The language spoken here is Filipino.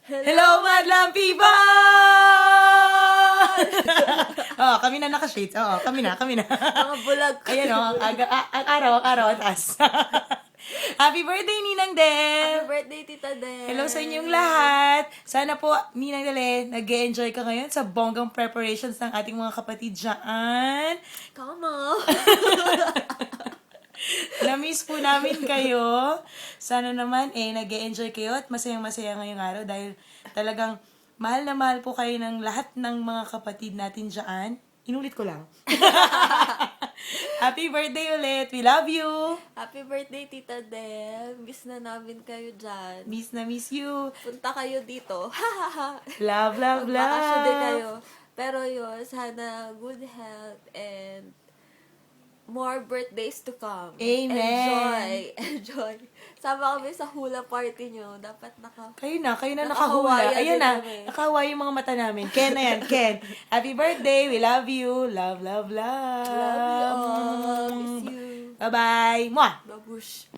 Hello, madlang people! Oh, kami na naka-shades. Oo, kami na. Mga bulag. Ayan o, ang araw, ang taas. Happy birthday, Ninang Del! Happy birthday, Tita Del. Hello sa inyong lahat. Sana po, Ninang Del, nag-enjoy ka ngayon sa bonggang preparations ng ating mga kapatid dyan. Kama. Na-miss po namin kayo. Sana naman, nag-enjoy kayo at masayang-masaya ngayong araw dahil talagang mahal na mahal po kayo ng lahat ng mga kapatid natin dyan. Inulit ko lang. Happy birthday ulit. We love you. Happy birthday, Tita Del. Miss na namin kayo dyan. Miss na miss you. Punta kayo dito. Love, love, Magbakasyon din love. kayo. Pero yun, sana good health and more birthdays to come. Amen. Enjoy. Sama kami sa hula party nyo. Dapat Kayo na nakahula. Naka-Hawaiian Ayan din na, kami. nakahawaii yung mga mata namin. Ken na yan, Ken. Happy birthday. We love you. Love, love, love. Love you all. Miss you. Bye-bye. Mwah! Babush.